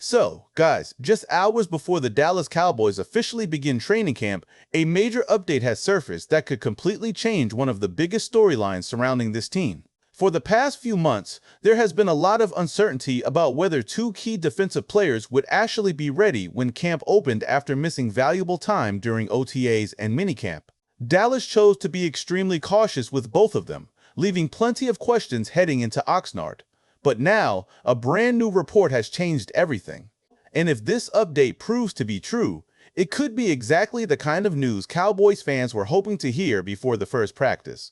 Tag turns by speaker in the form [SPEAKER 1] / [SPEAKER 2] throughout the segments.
[SPEAKER 1] So, guys, just hours before the Dallas Cowboys officially begin training camp, a major update has surfaced that could completely change one of the biggest storylines surrounding this team. For the past few months, there has been a lot of uncertainty about whether two key defensive players would actually be ready when camp opened after missing valuable time during OTAs and minicamp. Dallas chose to be extremely cautious with both of them, leaving plenty of questions heading into Oxnard. But now, a brand new report has changed everything. And if this update proves to be true, it could be exactly the kind of news Cowboys fans were hoping to hear before the first practice.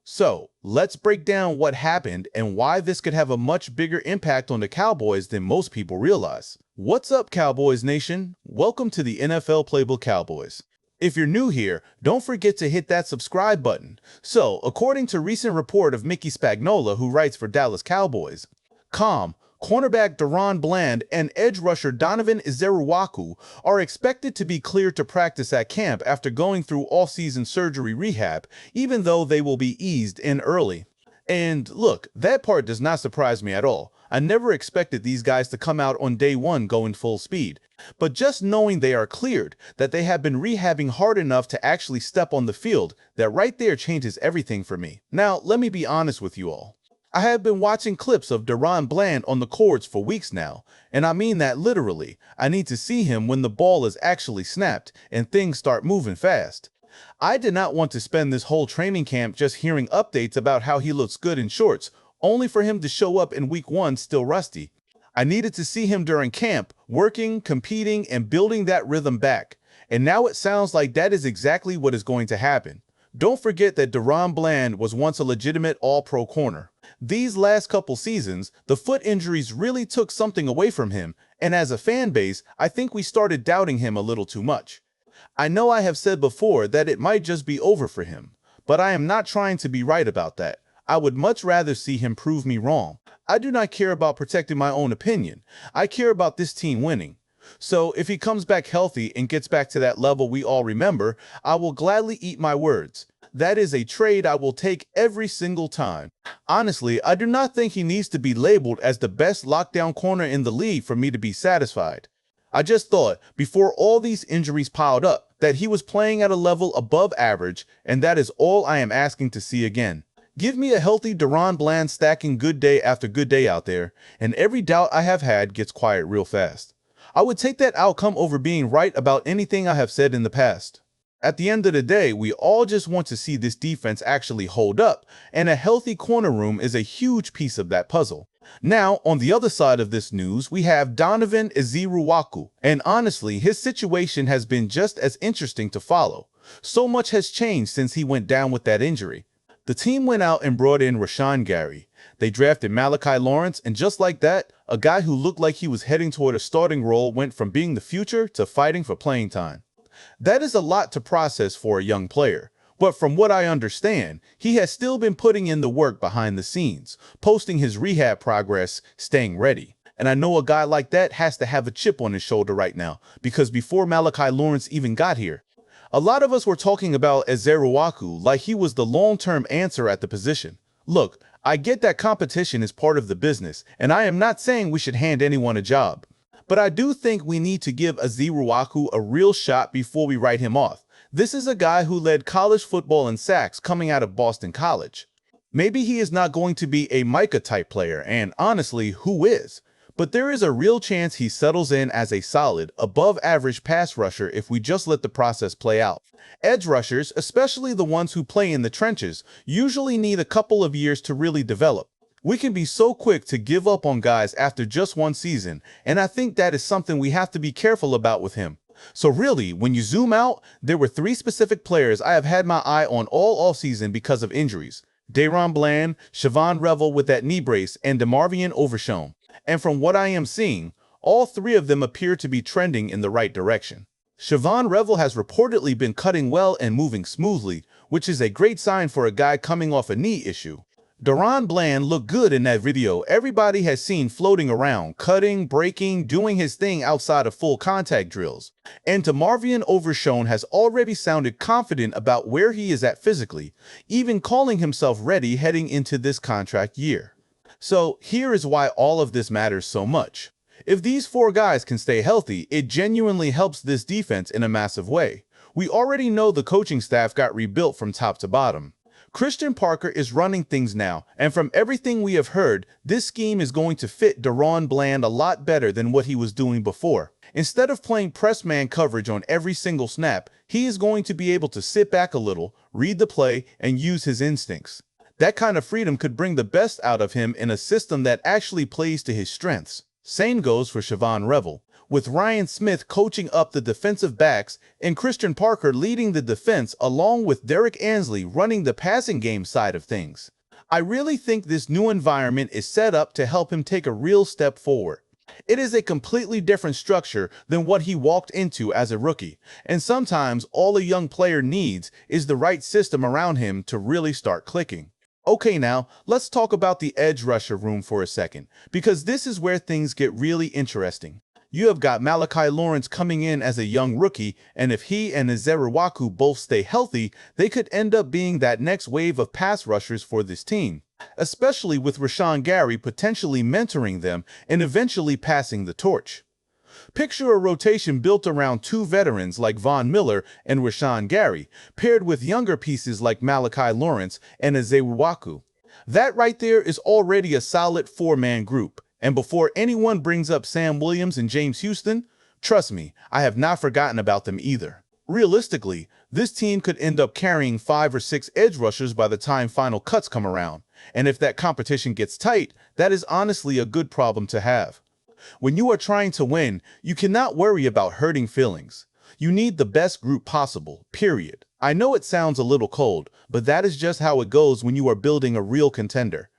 [SPEAKER 1] So, let's break down what happened and why this could have a much bigger impact on the Cowboys than most people realize. What's up, Cowboys Nation? Welcome to the NFL Playbook Cowboys. If you're new here, don't forget to hit that subscribe button. So, according to recent report of Mickey Spagnola, who writes for Dallas Cowboys, cornerback Bland and edge rusher Donovan Ezaraku are expected to be cleared to practice at camp after going through offseason surgery rehab, even though they will be eased in early. And look, that part does not surprise me at all. I never expected these guys to come out on day one going full speed. But just knowing they are cleared, that they have been rehabbing hard enough to actually step on the field, that right there changes everything for me. Now, let me be honest with you all. I have been watching clips of Bland on the courts for weeks now, and I mean that literally. I need to see him when the ball is actually snapped and things start moving fast. I did not want to spend this whole training camp just hearing updates about how he looks good in shorts, only for him to show up in week one still rusty. I needed to see him during camp, working, competing, and building that rhythm back. And now it sounds like that is exactly what is going to happen. Don't forget that Bland was once a legitimate all-pro corner. These last couple seasons, the foot injuries really took something away from him, and as a fan base, I think we started doubting him a little too much. I know I have said before that it might just be over for him, but I am not trying to be right about that. I would much rather see him prove me wrong. I do not care about protecting my own opinion. I care about this team winning. So if he comes back healthy and gets back to that level we all remember, I will gladly eat my words. That is a trade I will take every single time. Honestly, I do not think he needs to be labeled as the best lockdown corner in the league for me to be satisfied. I just thought, before all these injuries piled up, that he was playing at a level above average, and that is all I am asking to see again. Give me a healthy Bland stacking good day after good day out there, and every doubt I have had gets quiet real fast. I would take that outcome over being right about anything I have said in the past. At the end of the day, we all just want to see this defense actually hold up, and a healthy corner room is a huge piece of that puzzle. Now, on the other side of this news, we have Donovan Ezaraku, and honestly, his situation has been just as interesting to follow. So much has changed since he went down with that injury. The team went out and brought in Rashan Garry. They drafted Malachi Lawrence, and just like that, a guy who looked like he was heading toward a starting role went from being the future to fighting for playing time. That is a lot to process for a young player, but from what I understand, he has still been putting in the work behind the scenes, posting his rehab progress, staying ready. And I know a guy like that has to have a chip on his shoulder right now, because before Malachi Lawrence even got here, a lot of us were talking about Ezaraku like he was the long-term answer at the position. Look, I get that competition is part of the business, and I am not saying we should hand anyone a job. But I do think we need to give Ezaraku a real shot before we write him off. This is a guy who led college football in sacks coming out of Boston College. Maybe he is not going to be a Micah-type player, and honestly, who is? But there is a real chance he settles in as a solid, above-average pass rusher if we just let the process play out. Edge rushers, especially the ones who play in the trenches, usually need a couple of years to really develop. We can be so quick to give up on guys after just one season, and I think that is something we have to be careful about with him. So really, when you zoom out, there were three specific players I have had my eye on all offseason because of injuries. Bland, Siobhan with that knee brace, and DeMarvion Overshown. And from what I am seeing, all three of them appear to be trending in the right direction. Siobhan has reportedly been cutting well and moving smoothly, which is a great sign for a guy coming off a knee issue. Bland looked good in that video everybody has seen floating around, cutting, breaking, doing his thing outside of full contact drills. And DeMarvion Overshown has already sounded confident about where he is at physically, even calling himself ready heading into this contract year. So here is why all of this matters so much. If these four guys can stay healthy, it genuinely helps this defense in a massive way. We already know the coaching staff got rebuilt from top to bottom. Christian Parker is running things now, and from everything we have heard, this scheme is going to fit DaRon Bland a lot better than what he was doing before. Instead of playing press man coverage on every single snap, he is going to be able to sit back a little, read the play, and use his instincts. That kind of freedom could bring the best out of him in a system that actually plays to his strengths. Same goes for Siobhan Revel, with Ryan Smith coaching up the defensive backs and Christian Parker leading the defense along with Derek Ansley running the passing game side of things. I really think this new environment is set up to help him take a real step forward. It is a completely different structure than what he walked into as a rookie, and sometimes all a young player needs is the right system around him to really start clicking. Okay, now, let's talk about the edge rusher room for a second, because this is where things get really interesting. You have got Malachi Lawrence coming in as a young rookie, and if he and Ezaraku both stay healthy, they could end up being that next wave of pass rushers for this team, especially with Rashan Garry potentially mentoring them and eventually passing the torch. Picture a rotation built around two veterans like Von Miller and Rashan Garry, paired with younger pieces like Malachi Lawrence and Ezaraku. That right there is already a solid four-man group. And before anyone brings up Sam Williams and James Houston, trust me, I have not forgotten about them either. Realistically, this team could end up carrying 5 or 6 edge rushers by the time final cuts come around. And if that competition gets tight, that is honestly a good problem to have. When you are trying to win, you cannot worry about hurting feelings. You need the best group possible, period. I know it sounds a little cold, but that is just how it goes when you are building a real contender.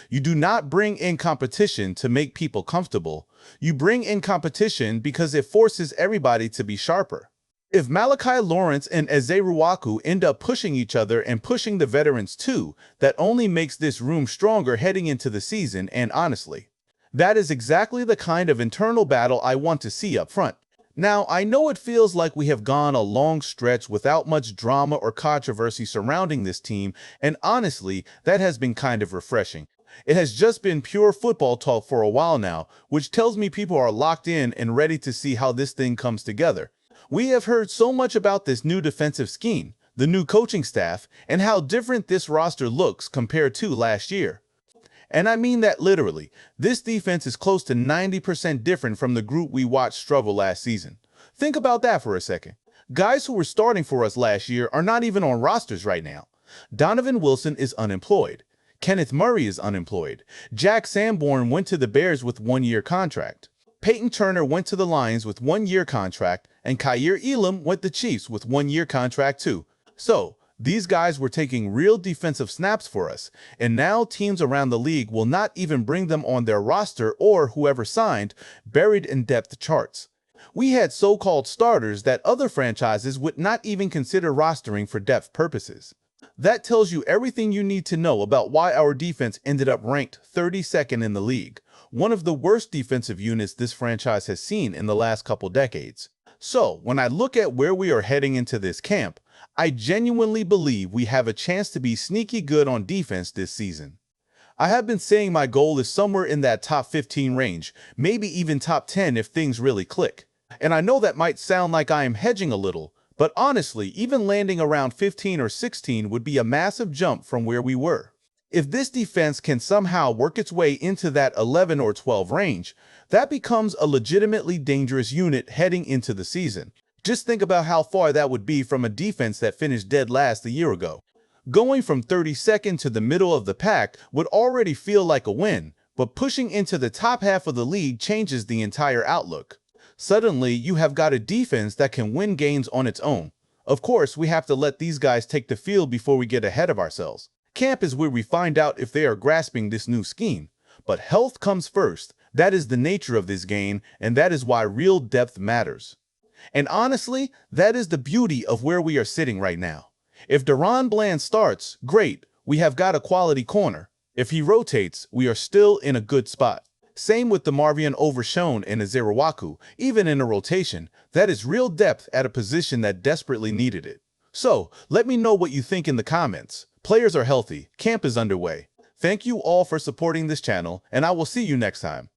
[SPEAKER 1] You do not bring in competition to make people comfortable. You bring in competition because it forces everybody to be sharper. If Malachi Lawrence and Ezaraku end up pushing each other and pushing the veterans too, that only makes this room stronger heading into the season, and honestly, that is exactly the kind of internal battle I want to see up front. Now, I know it feels like we have gone a long stretch without much drama or controversy surrounding this team, and honestly, that has been kind of refreshing. It has just been pure football talk for a while now, which tells me people are locked in and ready to see how this thing comes together. We have heard so much about this new defensive scheme, the new coaching staff, and how different this roster looks compared to last year. And I mean that literally. This defense is close to 90% different from the group we watched struggle last season. Think about that for a second. Guys who were starting for us last year are not even on rosters right now. Donovan Wilson is unemployed. Kenneth Murray is unemployed. Jack Sanborn went to the Bears with 1-year contract. Peyton Turner went to the Lions with 1-year contract, and Kaiir Elam went to the Chiefs with 1-year contract too. So, these guys were taking real defensive snaps for us, and now teams around the league will not even bring them on their roster or whoever signed, buried in depth charts. We had so-called starters that other franchises would not even consider rostering for depth purposes. That tells you everything you need to know about why our defense ended up ranked 32nd in the league, one of the worst defensive units this franchise has seen in the last couple decades. So, when I look at where we are heading into this camp, I genuinely believe we have a chance to be sneaky good on defense this season. I have been saying my goal is somewhere in that top 15 range, maybe even top 10 if things really click. And I know that might sound like I am hedging a little, but honestly, even landing around 15 or 16 would be a massive jump from where we were. If this defense can somehow work its way into that 11 or 12 range, that becomes a legitimately dangerous unit heading into the season. Just think about how far that would be from a defense that finished dead last a year ago. Going from 32nd to the middle of the pack would already feel like a win, but pushing into the top half of the league changes the entire outlook. Suddenly, you have got a defense that can win games on its own. Of course, we have to let these guys take the field before we get ahead of ourselves. Camp is where we find out if they are grasping this new scheme. But health comes first. That is the nature of this game, and that is why real depth matters. And honestly, that is the beauty of where we are sitting right now. If DaRon Bland starts, great, we have got a quality corner. If he rotates, we are still in a good spot. Same with DeMarvion Overshown and Ezaraku. Even in a rotation, that is real depth at a position that desperately needed it. So, let me know what you think in the comments. Players are healthy, camp is underway. Thank you all for supporting this channel, and I will see you next time.